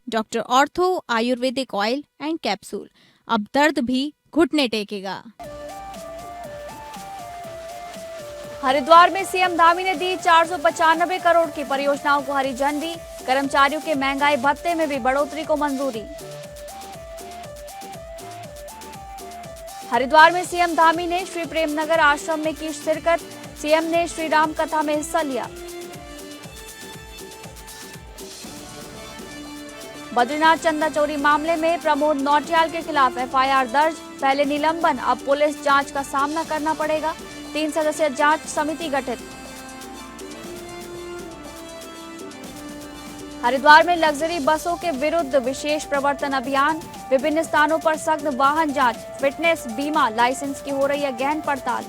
Doctor ortho Ayurvedic oil and capsule, अब दर्द भी घुटने टेकेगा। हरिद्वार में सीएम धामी ने दी 495 करोड़ की परियोजनाओं को हरी झंडी। कर्मचारियों के महंगाई भत्ते में भी बढ़ोतरी को मंजूरी। हरिद्वार में सीएम धामी ने श्री प्रेमनगर आश्रम में की शिरकत। सीएम ने श्री राम कथा में हिस्सा लिया। बद्रीनाथ चंदा चोरी मामले में प्रमोद नौटियाल के खिलाफ एफआईआर दर्ज। पहले निलंबन, अब पुलिस जांच का सामना करना पड़ेगा। 3 सदस्यीय जांच समिति गठित। हरिद्वार में लग्जरी बसों के विरुद्ध विशेष प्रवर्तन अभियान। विभिन्न स्थानों पर सख्त वाहन जांच, फिटनेस, बीमा, लाइसेंस की हो रही है गहन पड़ताल।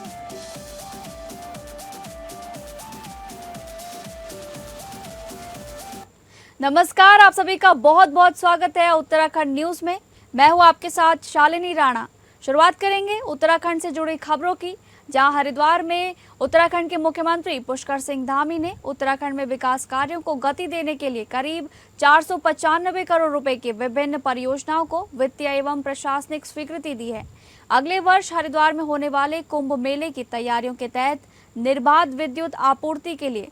नमस्कार, आप सभी का बहुत बहुत स्वागत है उत्तराखंड न्यूज में। मैं हूं आपके साथ शालिनी राणा। शुरुआत करेंगे उत्तराखंड से जुड़ी खबरों की, जहां हरिद्वार में उत्तराखंड के मुख्यमंत्री पुष्कर सिंह धामी ने उत्तराखंड में विकास कार्यों को गति देने के लिए करीब 495 करोड़ रुपए की विभिन्न परियोजनाओं को वित्तीय एवं प्रशासनिक स्वीकृति दी है। अगले वर्ष हरिद्वार में होने वाले कुंभ मेले की तैयारियों के तहत निर्बाध विद्युत आपूर्ति के लिए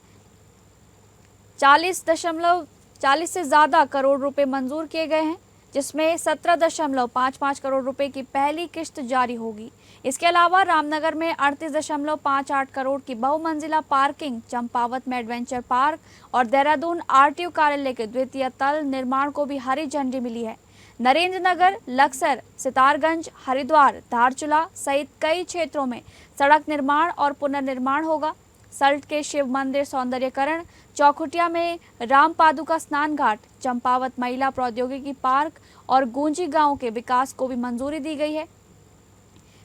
40 से ज्यादा करोड़ रुपए मंजूर किए गए हैं, जिसमें 17.55 करोड़ रुपए की पहली किस्त जारी होगी। इसके अलावा रामनगर में 38.58 करोड़ की बहुमंजिला पार्किंग, चंपावत में एडवेंचर पार्क और देहरादून आरटीओ कार्यालय के द्वितीय तल निर्माण को भी हरी झंडी मिली है। नरेंद्र नगर, लक्सर, सितारगंज, हरिद्वार, धारचूला सहित कई क्षेत्रों में सड़क निर्माण और पुनर्निर्माण होगा। सल्ट के शिव मंदिर सौंदर्यकरण, चौखुटिया में राम पादुका स्नान घाट, चंपावत महिला प्रौद्योगिकी पार्क और गूंजी गांव के विकास को भी मंजूरी दी गई है।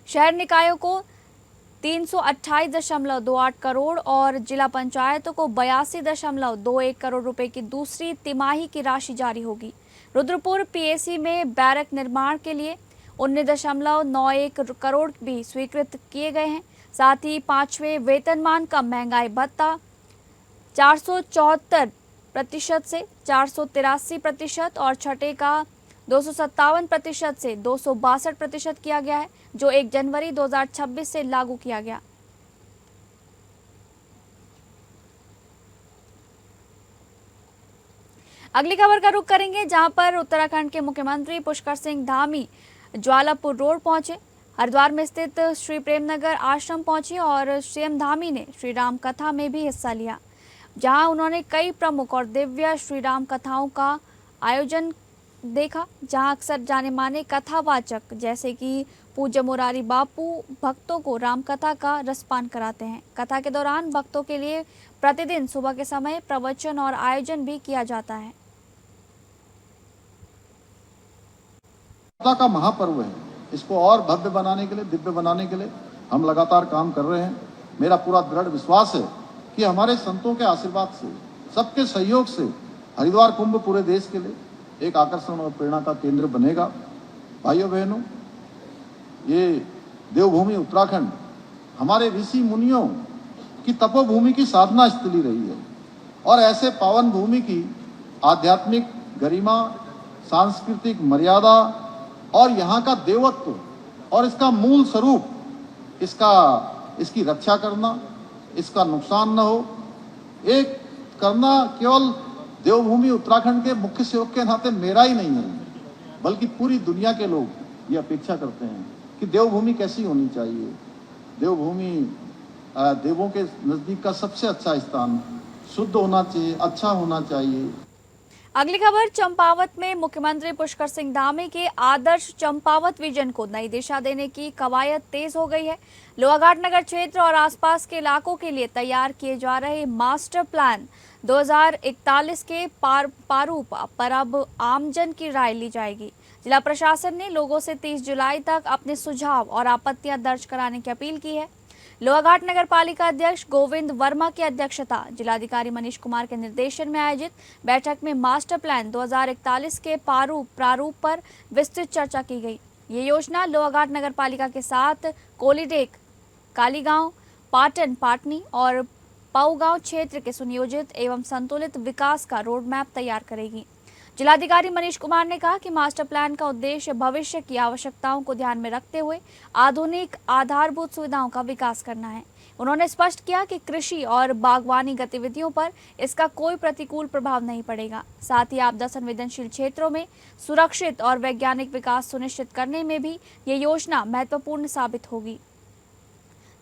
शहर निकायों को 328.28 करोड़ और जिला पंचायतों को 82.21 करोड़ रुपए की दूसरी तिमाही की राशि जारी होगी। रुद्रपुर पीएसी में बैरक निर्माण के लिए 19.91 करोड़ भी स्वीकृत किए गए हैं। साथ ही 5वें वेतनमान का महंगाई भत्ता 474% से 483% और छठे का 257% से 262% किया गया है, जो 1 जनवरी 2026 से लागू किया गया। अगली खबर का रुख करेंगे, जहां पर उत्तराखंड के मुख्यमंत्री पुष्कर सिंह धामी ज्वालापुर रोड पहुंचे। हरिद्वार में स्थित श्री प्रेमनगर आश्रम पहुंचे और सीएम धामी ने श्री राम कथा में भी हिस्सा लिया, जहां उन्होंने कई प्रमुख और दिव्य श्री राम कथाओं का आयोजन देखा, जहां अक्सर जाने माने कथावाचक जैसे कि पूज्य मुरारी बापू भक्तों को राम कथा का रसपान कराते हैं। कथा के दौरान भक्तों के लिए प्रतिदिन सुबह के समय प्रवचन और आयोजन भी किया जाता है। का महापर्व है, इसको और भव्य बनाने के लिए, दिव्य बनाने के लिए हम लगातार काम कर रहे हैं। मेरा पूरा दृढ़ विश्वास है कि हमारे संतों के आशीर्वाद से, सबके सहयोग से हरिद्वार कुंभ पूरे देश के लिए एक आकर्षण और प्रेरणा का केंद्र बनेगा। भाइयों बहनों, ये देवभूमि उत्तराखंड हमारे ऋषि मुनियों की तपोभूमि की साधना स्थली रही है और ऐसे पावन भूमि की आध्यात्मिक गरिमा, सांस्कृतिक मर्यादा और यहाँ का देवत्व और इसका मूल स्वरूप, इसकी रक्षा करना, इसका नुकसान न हो, एक करना केवल देवभूमि उत्तराखंड के मुख्य सेवक के नाते मेरा ही नहीं है, बल्कि पूरी दुनिया के लोग ये अपेक्षा करते हैं कि देवभूमि कैसी होनी चाहिए। देवभूमि देवों के नजदीक का सबसे अच्छा स्थान, शुद्ध होना चाहिए, अच्छा होना चाहिए। अगली खबर, चंपावत में मुख्यमंत्री पुष्कर सिंह धामी के आदर्श चंपावत विजन को नई दिशा देने की कवायद तेज हो गई है। लोहाघाट नगर क्षेत्र और आसपास के इलाकों के लिए तैयार किए जा रहे मास्टर प्लान 2041 के प्रारूप पर अब आमजन की राय ली जाएगी। जिला प्रशासन ने लोगों से 30 जुलाई तक अपने सुझाव और आपत्तियां दर्ज कराने की अपील की है। लोहाघाट नगर पालिका अध्यक्ष गोविंद वर्मा की अध्यक्षता, जिलाधिकारी मनीष कुमार के निर्देशन में आयोजित बैठक में मास्टर प्लान 2041 के प्रारूप पर विस्तृत चर्चा की गई। ये योजना लोहाघाट नगर पालिका के साथ कोलीडेक, कालीगांव, पाटन, पाटनी और पाऊ गांव क्षेत्र के सुनियोजित एवं संतुलित विकास का रोड मैप तैयार करेगी। जिलाधिकारी मनीष कुमार ने कहा कि मास्टर प्लान का उद्देश्य भविष्य की आवश्यकताओं को ध्यान में रखते हुए आधुनिक आधारभूत सुविधाओं का विकास करना है। उन्होंने स्पष्ट किया कि कृषि और बागवानी गतिविधियों पर इसका कोई प्रतिकूल प्रभाव नहीं पड़ेगा। साथ ही आपदा संवेदनशील क्षेत्रों में सुरक्षित और वैज्ञानिक विकास सुनिश्चित करने में भी ये योजना महत्वपूर्ण साबित होगी।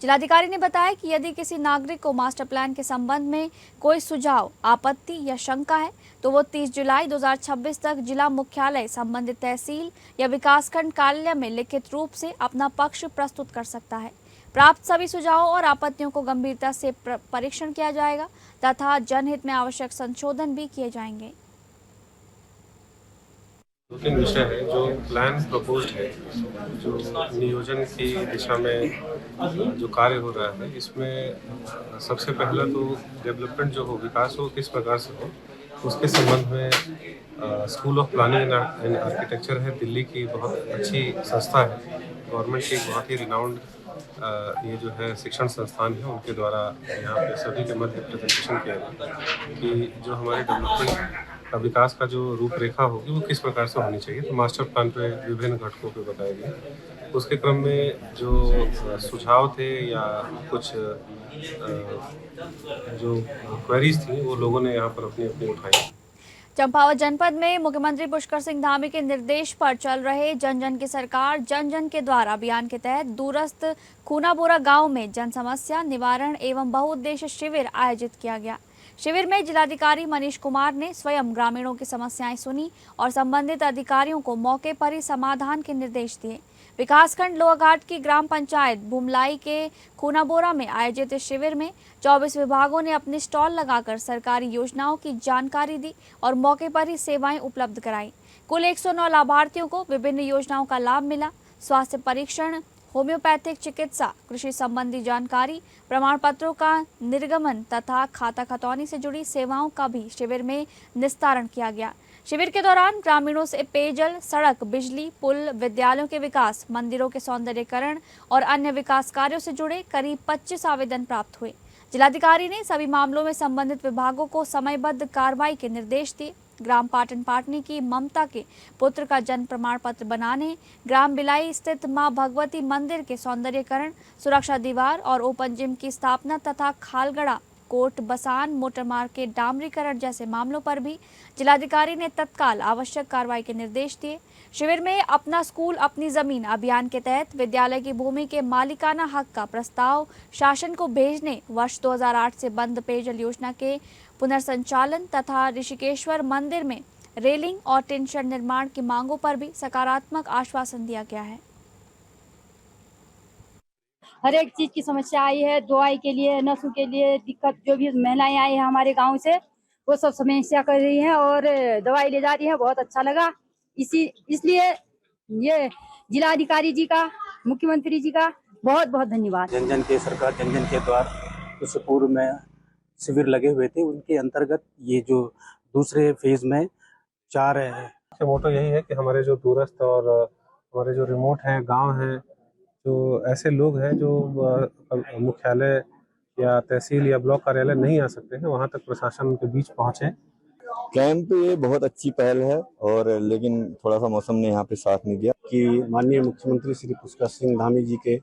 जिलाधिकारी ने बताया कि यदि किसी नागरिक को मास्टर प्लान के संबंध में कोई सुझाव, आपत्ति या शंका है तो वो 30 जुलाई 2026 तक जिला मुख्यालय, संबंधित तहसील या विकासखंड कार्यालय में लिखित रूप से अपना पक्ष प्रस्तुत कर सकता है। प्राप्त सभी सुझावों और आपत्तियों को गंभीरता से परीक्षण किया जाएगा तथा जनहित में आवश्यक संशोधन भी किए जाएंगे। 2-3 विषय है जो प्लान प्रपोज्ड है, जो नियोजन की दिशा में जो कार्य हो रहा है, इसमें सबसे पहला तो डेवलपमेंट जो हो, विकास हो, किस प्रकार से हो, उसके संबंध में school of planning and architecture है, दिल्ली की बहुत अच्छी संस्था है, गवर्नमेंट की बहुत ही रिनाउंड ये जो है शिक्षण संस्थान है, उनके द्वारा यहाँ पे सभी के मध्य प्रेजेंटेशन किया गया कि जो हमारे डेवलपमेंट का विकास का जो रूपरेखा होगी वो किस प्रकार से होनी चाहिए। तो मास्टर प्लान पे विभिन्न घटकों पे बताया गया। उसके क्रम में जो सुझाव थे या कुछ जो क्वेरीज थी वो लोगों ने यहाँ पर अपनी अपनी उठाई। चंपावत जनपद में मुख्यमंत्री पुष्कर सिंह धामी के निर्देश पर चल रहे जन जन की सरकार जन जन के द्वार अभियान के तहत दूरस्थ खूनाबोरा गांव में जन समस्या निवारण एवं बहुउद्देश्य शिविर आयोजित किया गया। शिविर में जिलाधिकारी मनीष कुमार ने स्वयं ग्रामीणों की समस्याएं सुनी और संबंधित अधिकारियों को मौके पर ही समाधान के निर्देश दिए। विकासखंड लोहाघाट की ग्राम पंचायत भुमलाई के खूनाबोरा में आयोजित इस शिविर में 24 विभागों ने अपने स्टॉल लगाकर सरकारी योजनाओं की जानकारी दी और मौके पर ही सेवाएं उपलब्ध कराई। कुल 109 लाभार्थियों को विभिन्न योजनाओं का लाभ मिला। स्वास्थ्य परीक्षण, होम्योपैथिक चिकित्सा, कृषि संबंधी जानकारी, प्रमाण पत्रों का निर्गमन तथा खाता खतौनी से जुड़ी सेवाओं का भी शिविर में निस्तारण किया गया। शिविर के दौरान ग्रामीणों से पेयजल, सड़क, बिजली, पुल, विद्यालयों के विकास, मंदिरों के सौंदर्यीकरण और अन्य विकास कार्यों से जुड़े करीब 25 आवेदन प्राप्त हुए। जिलाधिकारी ने सभी मामलों में संबंधित विभागों को समयबद्ध कार्रवाई के निर्देश दिए। ग्राम पाटन पाटनी की ममता के पुत्र का जन्म प्रमाण पत्र बनाने, ग्राम बिलाई स्थित मां भगवती मंदिर के सौंदर्यीकरण, सुरक्षा दीवार और ओपन जिम की स्थापना तथा खालगड़ा कोट बसान मोटर मार्ग के डामरीकरण जैसे मामलों पर भी जिलाधिकारी ने तत्काल आवश्यक कार्रवाई के निर्देश दिए। शिविर में अपना स्कूल अपनी जमीन अभियान के तहत विद्यालय की भूमि के मालिकाना हक का प्रस्ताव शासन को भेजने, वर्ष 2008 से बंद पेयजल योजना के पुनर्संचालन तथा ऋषिकेश्वर मंदिर में रेलिंग और टिन शेड निर्माण की मांगों पर भी सकारात्मक आश्वासन दिया गया है। हर एक चीज की समस्या आई है, दवाई के लिए, नसों के लिए दिक्कत, जो भी महिलाएं आई हैं हमारे गांव से वो सब समस्या कर रही हैं और दवाई ले जा रही हैं। बहुत अच्छा लगा। इसलिए ये जिलाधिकारी जी का, मुख्यमंत्री जी का बहुत बहुत धन्यवाद। जन जन के सरकार जन जन के द्वार उससे पूर्व में शिविर लगे हुए थे, उनके अंतर्गत ये जो दूसरे फेज में 4 है। मोटो यही है कि हमारे जो दूरस्थ और हमारे जो रिमोट हैं, गांव हैं, जो ऐसे लोग हैं जो मुख्यालय या तहसील या ब्लॉक कार्यालय नहीं आ सकते हैं, वहां तक प्रशासन के बीच पहुंचे। कैंप ये बहुत अच्छी पहल है और लेकिन थोड़ा सा मौसम ने यहाँ पे साथ नहीं दिया कि माननीय मुख्यमंत्री श्री पुष्कर सिंह धामी जी के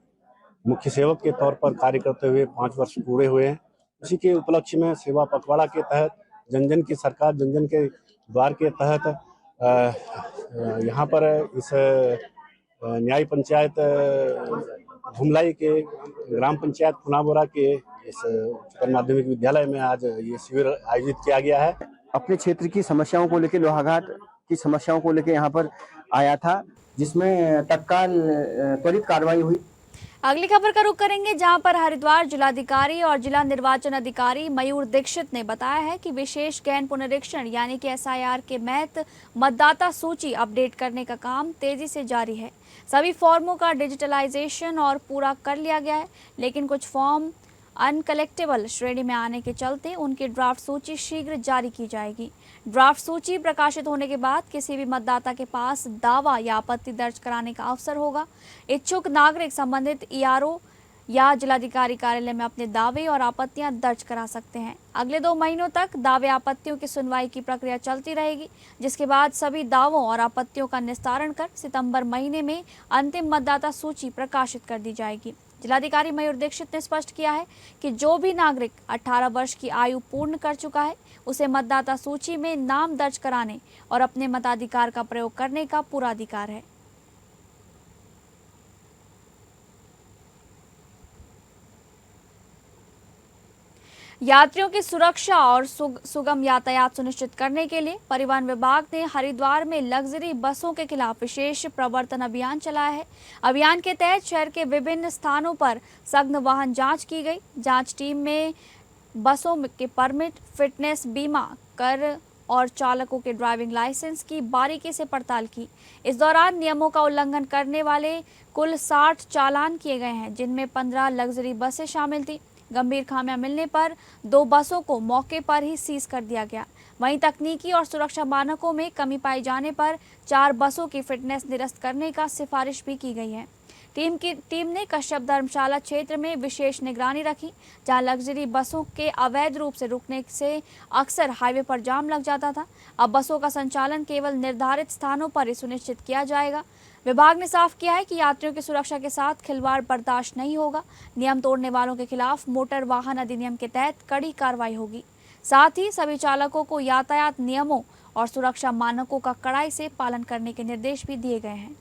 मुख्य सेवक के तौर पर कार्य करते हुए 5 वर्ष पूरे हुए हैं। उसी के उपलक्ष्य में सेवा पखवाड़ा के तहत जन जन की सरकार जन जन के द्वार के तहत यहाँ पर इस न्याय पंचायत भुमलाई के ग्राम पंचायत खूनाबोरा के इस उच्चतर माध्यमिक विद्यालय में आज ये शिविर आयोजित किया गया है। अपने क्षेत्र की समस्याओं को लेकर, लोहाघाट की समस्याओं को लेकर यहाँ पर आया था, जिसमें तत्काल त्वरित कार्रवाई हुई। अगली खबर का रुख करेंगे, जहां पर हरिद्वार जिलाधिकारी और जिला निर्वाचन अधिकारी मयूर दीक्षित ने बताया है कि विशेष गहन पुनरीक्षण यानी कि SIR के महत मतदाता सूची अपडेट करने का काम तेजी से जारी है। सभी फॉर्मों का डिजिटलाइजेशन और पूरा कर लिया गया है, लेकिन कुछ फॉर्म अनकलेक्टेबल श्रेणी में आने के चलते उनकी ड्राफ्ट सूची शीघ्र जारी की जाएगी। ड्राफ्ट सूची प्रकाशित होने के बाद किसी भी मतदाता के पास दावा या आपत्ति दर्ज कराने का अवसर होगा। इच्छुक नागरिक संबंधित ERO या जिलाधिकारी कार्यालय में अपने दावे और आपत्तियां दर्ज करा सकते हैं। अगले 2 महीनों तक दावे आपत्तियों की सुनवाई की प्रक्रिया चलती रहेगी, जिसके बाद सभी दावों और आपत्तियों का निस्तारण कर सितंबर महीने में अंतिम मतदाता सूची प्रकाशित कर दी जाएगी। जिलाधिकारी मयूर दीक्षित ने स्पष्ट किया है कि जो भी नागरिक 18 वर्ष की आयु पूर्ण कर चुका है, उसे मतदाता सूची में नाम दर्ज कराने और अपने मताधिकार का प्रयोग करने का पूरा अधिकार है। यात्रियों की सुरक्षा और सुगम यातायात सुनिश्चित करने के लिए परिवहन विभाग ने हरिद्वार में लग्जरी बसों के खिलाफ विशेष प्रवर्तन अभियान चलाया है। अभियान के तहत शहर के विभिन्न स्थानों पर सघन वाहन जांच की गई। जांच टीम में बसों के परमिट, फिटनेस, बीमा, कर और चालकों के ड्राइविंग लाइसेंस की बारीकी से पड़ताल की। इस दौरान नियमों का उल्लंघन करने वाले कुल 60 चालान किए गए हैं, जिनमें 15 लग्जरी बसें शामिल थी। गंभीर खामियां मिलने पर 2 बसों को मौके पर ही सीज कर दिया गया। वहीं तकनीकी और सुरक्षा मानकों में कमी पाए जाने पर 4 बसों की फिटनेस निरस्त करने का सिफारिश भी की गई है। टीम ने कश्यप धर्मशाला क्षेत्र में विशेष निगरानी रखी, जहां लग्जरी बसों के अवैध रूप से रुकने से अक्सर हाईवे पर जाम लग जाता था। अब बसों का संचालन केवल निर्धारित स्थानों पर ही सुनिश्चित किया जाएगा। विभाग ने साफ किया है कि यात्रियों की सुरक्षा के साथ खिलवाड़ बर्दाश्त नहीं होगा। नियम तोड़ने वालों के खिलाफ मोटर वाहन अधिनियम के तहत कड़ी कार्रवाई होगी। साथ ही सभी चालकों को यातायात नियमों और सुरक्षा मानकों का कड़ाई से पालन करने के निर्देश भी दिए गए हैं।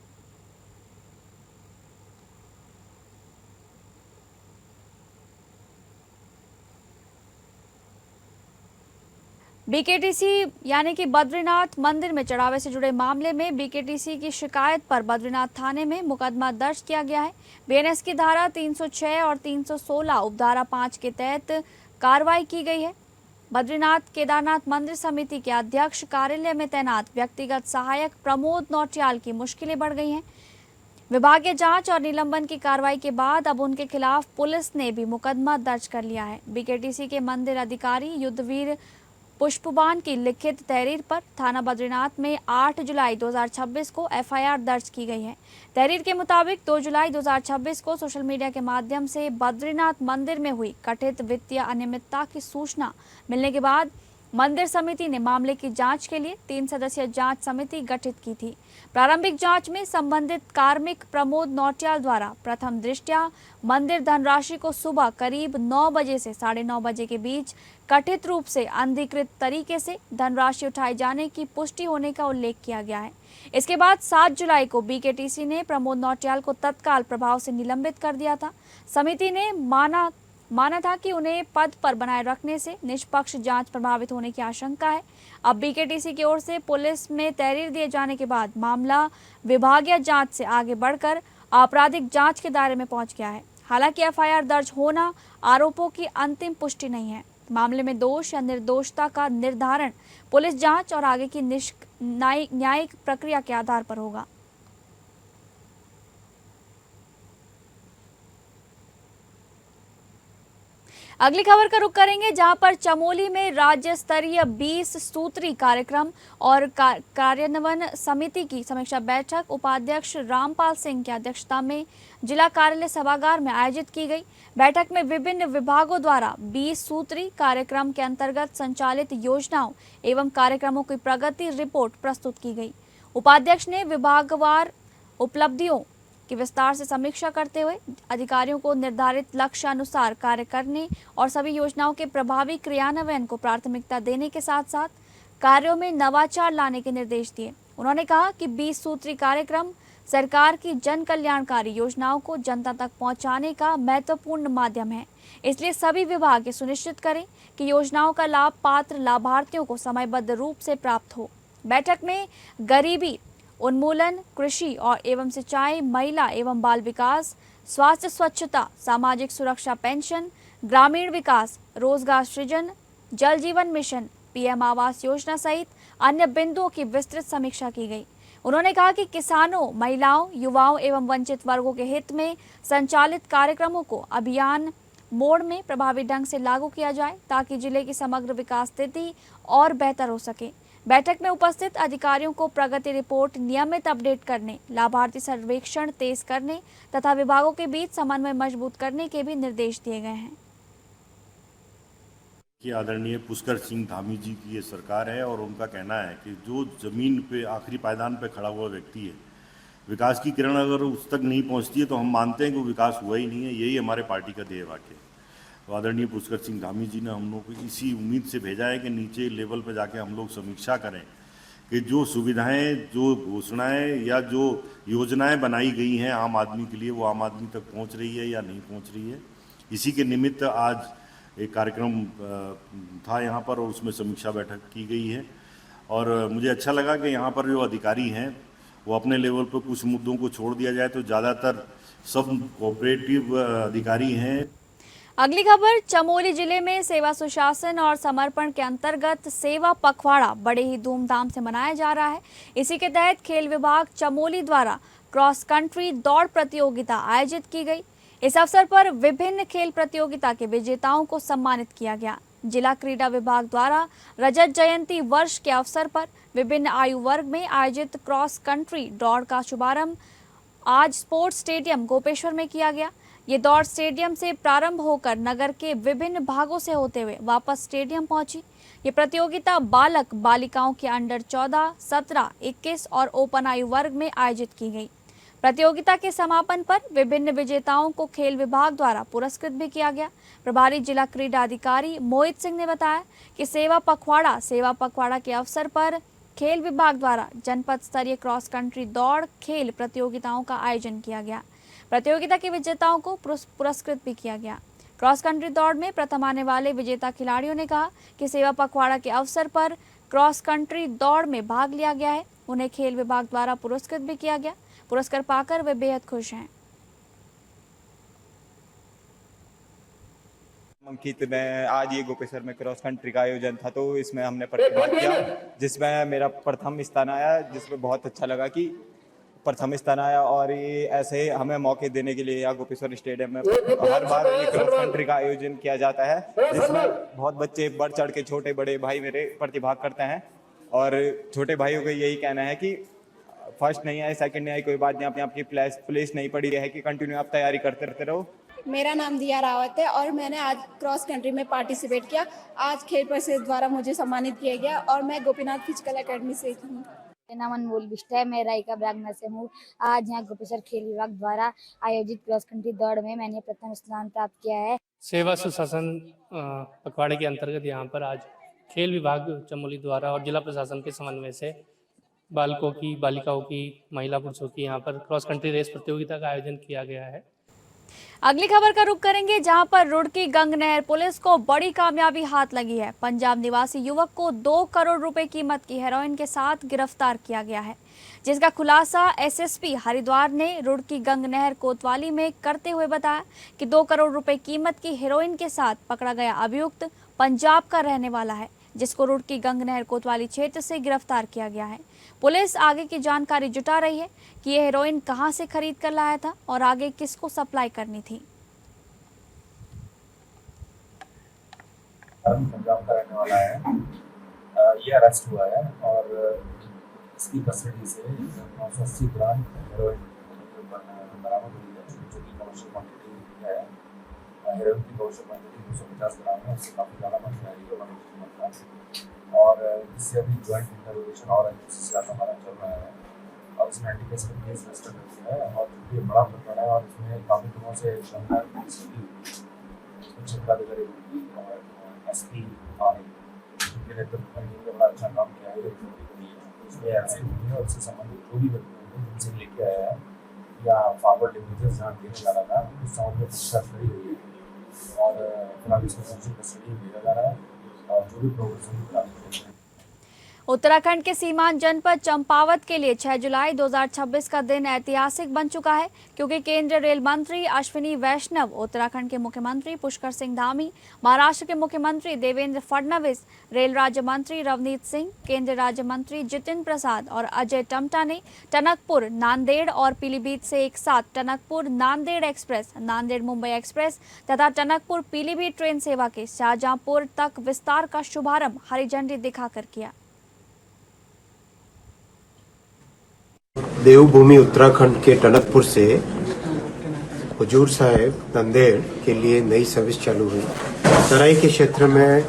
बीकेटीसी यानी कि बद्रीनाथ मंदिर में चढ़ावे से जुड़े मामले में बीकेटीसी की शिकायत पर बद्रीनाथ थाने में मुकदमा दर्ज किया गया है। बीएनएस की धारा 306 और 316 उपधारा 5 के तहत कार्रवाई की गई है। बद्रीनाथ केदारनाथ मंदिर समिति के अध्यक्ष कार्यालय में तैनात व्यक्तिगत सहायक प्रमोद नौटियाल की मुश्किलें बढ़ गई हैं। विभागीय जांच और निलंबन की कार्रवाई के बाद अब उनके खिलाफ पुलिस ने भी मुकदमा दर्ज कर लिया है। बीकेटीसी के मंदिर अधिकारी युद्धवीर पुष्पबान की लिखित तहरीर पर थाना बद्रीनाथ में 8 जुलाई 2026 को एफआईआर दर्ज की गई है। तहरीर के मुताबिक 2 जुलाई 2026 को सोशल मीडिया के माध्यम से बद्रीनाथ मंदिर में हुई कथित वित्तीय अनियमितता की सूचना मिलने के बाद मंदिर समिति ने मामले की जांच के लिए 3 सदस्यीय जांच समिति गठित की थी। प्रारंभिक जांच में संबंधित कार्मिक प्रमोद नौटियाल द्वारा प्रथम दृष्टया मंदिर धनराशि को सुबह करीब 9 बजे से 9:30 बजे के बीच कथित रूप से अनधिकृत तरीके से धनराशि उठाए जाने की पुष्टि होने का उल्लेख किया गया है। इसके बाद 7 जुलाई को बीकेटीसी ने प्रमोद नौटियाल को तत्काल प्रभाव से निलंबित कर दिया था। समिति ने माना था कि उन्हें पद पर बनाए रखने से निष्पक्ष जांच प्रभावित होने की आशंका है। अब बीकेटीसी की ओर से पुलिस में तहरीर दिए जाने के बाद मामला विभागीय जांच से आगे बढ़कर आपराधिक जांच के दायरे में पहुंच गया है। हालांकि एफआईआर दर्ज होना आरोपों की अंतिम पुष्टि नहीं है। मामले में दोष या निर्दोषता का निर्धारण पुलिस जांच और आगे की न्यायिक प्रक्रिया के आधार पर होगा। अगली खबर का रुख करेंगे, जहां पर चमोली में राज्य स्तरीय 20 सूत्री कार्यक्रम और कार्यान्वयन समिति की समीक्षा बैठक उपाध्यक्ष रामपाल सिंह की अध्यक्षता में जिला कार्यालय सभागार में आयोजित की गई। बैठक में विभिन्न विभागों द्वारा 20 सूत्री कार्यक्रम के अंतर्गत संचालित योजनाओं एवं कार्यक्रमों की प्रगति रिपोर्ट प्रस्तुत की गई। उपाध्यक्ष ने विभागवार उपलब्धियों की विस्तार से समीक्षा करते हुए अधिकारियों को निर्धारित लक्ष्य अनुसार कार्य करने और सभी योजनाओं के प्रभावी क्रियान्वयन को प्राथमिकता देने के साथ साथ कार्यों में नवाचार लाने के निर्देश दिए। उन्होंने कहा कि 20 सूत्री कार्यक्रम सरकार की जन कल्याणकारी योजनाओं को जनता तक पहुंचाने का महत्वपूर्ण माध्यम है, इसलिए सभी विभाग सुनिश्चित करें कि योजनाओं का लाभ पात्र लाभार्थियों को समयबद्ध रूप से प्राप्त हो। बैठक में गरीबी उन्मूलन, कृषि और एवं सिंचाई, महिला एवं बाल विकास, स्वास्थ्य स्वच्छता, सामाजिक सुरक्षा पेंशन, ग्रामीण विकास, रोजगार सृजन, जल जीवन मिशन, पीएम आवास योजना सहित अन्य बिंदुओं की विस्तृत समीक्षा की गई। उन्होंने कहा कि किसानों, महिलाओं, युवाओं एवं वंचित वर्गों के हित में संचालित कार्यक्रमों को अभियान मोड में प्रभावी ढंग से लागू किया जाए ताकि जिले की समग्र विकास स्थिति और बेहतर हो सके। बैठक में उपस्थित अधिकारियों को प्रगति रिपोर्ट नियमित अपडेट करने, लाभार्थी सर्वेक्षण तेज करने तथा विभागों के बीच समन्वय मजबूत करने के भी निर्देश दिए गए हैं। कि आदरणीय पुष्कर सिंह धामी जी की ये सरकार है और उनका कहना है कि जो जमीन पे आखिरी पायदान पे खड़ा हुआ व्यक्ति है, विकास की किरण अगर उस तक नहीं पहुंचती है तो हम मानते हैं कि वो विकास हुआ ही नहीं है। यही हमारे पार्टी का ध्येय वाक्य है। तो आदरणीय पुष्कर सिंह धामी जी ने हम लोग को इसी उम्मीद से भेजा है कि नीचे लेवल पर जाके हम लोग समीक्षा करें कि जो सुविधाएं, जो घोषणाएं या जो योजनाएं बनाई गई हैं आम आदमी के लिए, वो आम आदमी तक पहुंच रही है या नहीं पहुंच रही है। इसी के निमित्त आज एक कार्यक्रम था यहाँ पर और उसमें समीक्षा बैठक की गई है। और मुझे अच्छा लगा कि यहाँ पर जो अधिकारी हैं वो अपने लेवल पर कुछ मुद्दों को छोड़ दिया जाए तो ज़्यादातर सब कोऑपरेटिव अधिकारी हैं। अगली खबर, चमोली जिले में सेवा सुशासन और समर्पण के अंतर्गत सेवा पखवाड़ा बड़े ही धूमधाम से मनाया जा रहा है। इसी के तहत खेल विभाग चमोली द्वारा क्रॉस कंट्री दौड़ प्रतियोगिता आयोजित की गई। इस अवसर पर विभिन्न खेल प्रतियोगिता के विजेताओं को सम्मानित किया गया। जिला क्रीड़ा विभाग द्वारा रजत जयंती वर्ष के अवसर पर विभिन्न आयु वर्ग में आयोजित क्रॉस कंट्री दौड़ का शुभारंभ आज स्पोर्ट्स स्टेडियम गोपेश्वर में किया गया। ये दौड़ स्टेडियम से प्रारंभ होकर नगर के विभिन्न भागों से होते हुए वापस स्टेडियम पहुंची। ये प्रतियोगिता बालक बालिकाओं के अंडर 14, 17, 21 और ओपन आयु वर्ग में आयोजित की गई। प्रतियोगिता के समापन पर विभिन्न विजेताओं को खेल विभाग द्वारा पुरस्कृत भी किया गया। प्रभारी जिला क्रीड़ा अधिकारी मोहित सिंह ने बताया कि सेवा पखवाड़ा के अवसर पर खेल विभाग द्वारा जनपद स्तरीय क्रॉस कंट्री दौड़ खेल प्रतियोगिताओं का आयोजन किया गया। प्रतियोगिता के विजेताओं को पुरस्कृत भी किया गया। क्रॉस कंट्री दौड़ में प्रथम आने वाले विजेता खिलाड़ियों ने कहा कि सेवा पखवाड़ा के अवसर पर क्रॉस कंट्री दौड़ में भाग लिया गया है। उन्हें खेल विभाग द्वारा पुरस्कृत भी किया गया। पुरस्कार पाकर वे बेहद खुश हैं। अंकित, मैं आज ये गोपेश्वर में क्रॉस कंट्री का आयोजन था तो इसमें हमने प्रतिभाग किया, जिसमें मेरा प्रथम स्थान आया, जिसमें बहुत अच्छा लगा कि प्रथम स्थान आया। और ये ऐसे हमें मौके देने के लिए यहाँ गोपेश्वर स्टेडियम में हर बार ये क्रॉस कंट्री का आयोजन किया जाता है, जिसमें बहुत बच्चे बढ़ चढ़ के, छोटे बड़े भाई मेरे प्रतिभाग करते हैं। और छोटे भाइयों को यही कहना है कि फर्स्ट नहीं आए, सेकंड नहीं आए, कोई बात नहीं, अपनी आपकी प्लेस नहीं पड़ी है कि कंटिन्यू आप तैयारी करते रहते रहो। मेरा नाम दिया रावत है और मैंने आज क्रॉस कंट्री में पार्टिसिपेट किया। आज खेल परिषद द्वारा मुझे सम्मानित किया गया और मैं गोपीनाथ फिजिकल एकेडमी से हूँ। मेरा नाम अनमोल बिष्ट है, मैं रायका ब्राह्मण से हूँ। आज यहाँ गोपेश्वर खेल विभाग द्वारा आयोजित क्रॉस कंट्री दौड़ में मैंने प्रथम स्थान प्राप्त किया है। सेवा सुशासन पखवाड़े के अंतर्गत यहाँ पर आज खेल विभाग चमोली द्वारा और जिला प्रशासन के समन्वय से बालकों की, बालिकाओं की, महिला पुरुषों की यहाँ पर क्रॉस कंट्री रेस प्रतियोगिता का आयोजन किया गया है। अगली खबर का रुख करेंगे, जहां पर रुड़की गंगनहर पुलिस को बड़ी कामयाबी हाथ लगी है। पंजाब निवासी युवक को 2 करोड़ रुपए कीमत की हेरोइन के साथ गिरफ्तार किया गया है, जिसका खुलासा एसएसपी हरिद्वार ने रुड़की गंगनहर कोतवाली में करते हुए बताया कि 2 करोड़ रुपए कीमत की हेरोइन के साथ पकड़ा गया अभियुक्त पंजाब का रहने वाला है, जिसको रुड़की गंगनहर कोतवाली क्षेत्र से गिरफ्तार किया गया है। पुलिस आगे की जानकारी जुटा रही है कि यह हेरोइन कहां से खरीद कर लाया था और आगे किसको सप्लाई करनी थी। पंजाब का रहने वाला है, ये अरेस्ट हुआ है और इसकी कस्टडी से 980 ग्राम हेरोइन बरामद हुई है, जो कि कमर्शियल क्वांटिटी है। हेरोइन की कमर्शियल क्वांटिटी 250 ग्राम है, उससे काफ़ी ज़्यादा मात्रा है, ये 180 मात्रा। और इससे अभी ज्वाइंट इंटरोगेशन और एनसीसी का हमारा चल रहा है और इसमें एंटीकेस का केस रजिस्टर कर दिया है। और ये बड़ा प्रकरण है और इसमें काफ़ी दिनों से शानदार पुलिस की क्षेत्राधिकारी और एसपी उनके नेतृत्व में बड़ा अच्छा काम किया है। इसमें अरेस्ट हुई है और इससे संबंधित जो भी व्यक्ति हैं जिनसे लेके आया है या फॉरवर्ड लिमिटेड जहाँ देने जा रहा था, उस संबंध में पूछताछ करी हुई है और फिलहाल इसको पुलिस कस्टडी में भेजा जा रहा है और जो भी प्रोग्रेस उत्तराखंड के सीमांत जनपद चंपावत के लिए 6 जुलाई 2026 का दिन ऐतिहासिक बन चुका है, क्योंकि केंद्रीय रेल मंत्री अश्विनी वैष्णव, उत्तराखंड के मुख्यमंत्री पुष्कर सिंह धामी, महाराष्ट्र के मुख्यमंत्री देवेंद्र फडणवीस, रेल राज्य मंत्री रवनीत सिंह, केंद्रीय राज्य मंत्री जितिन प्रसाद और अजय टम्टा ने टनकपुर, नांदेड़ और पीलीभीत से एक साथ टनकपुर नांदेड़ एक्सप्रेस, नांदेड़ मुंबई एक्सप्रेस तथा टनकपुर पीलीभीत ट्रेन सेवा के शाहजहांपुर तक विस्तार का शुभारंभ हरी झंडी दिखाकर किया। देवभूमि उत्तराखंड के टनकपुर से हुजूर साहिब नांदेड़ के लिए नई सर्विस चालू हुई। तराई के क्षेत्र में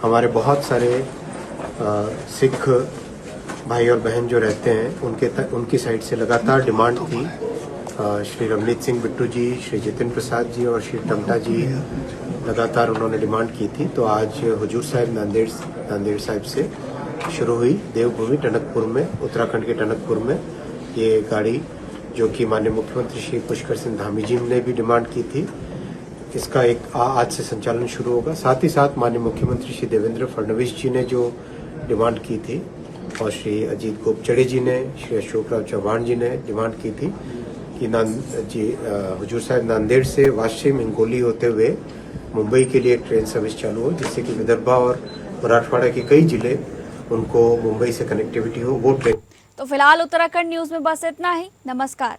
हमारे बहुत सारे सिख भाई और बहन जो रहते हैं उनकी साइड से लगातार डिमांड थी। श्री रमनीत सिंह बिट्टू जी, श्री जितिन प्रसाद जी और श्री टमटा जी लगातार उन्होंने डिमांड की थी। तो आज हुजूर साहिब नांदेड़ साहिब से शुरू हुई देवभूमि टनकपुर में, उत्तराखंड के टनकपुर में ये गाड़ी, जो कि माननीय मुख्यमंत्री श्री पुष्कर सिंह धामी जी ने भी डिमांड की थी। इसका आज से संचालन शुरू होगा। साथ ही साथ माननीय मुख्यमंत्री श्री देवेंद्र फडणवीस जी ने जो डिमांड की थी और श्री अजीत गोपचड़े जी ने, श्री अशोक राव चौहान जी ने डिमांड की थी कि हुजूर साहिब नांदेड़ से वाशिम हिंगोली होते हुए मुंबई के लिए ट्रेन सर्विस चालू हो, जिससे कि विदर्भा और मराठवाड़ा के कई जिले उनको मुंबई से कनेक्टिविटी हो, वो ट्रेन। तो फिलहाल उत्तराखंड न्यूज में बस इतना ही। नमस्कार।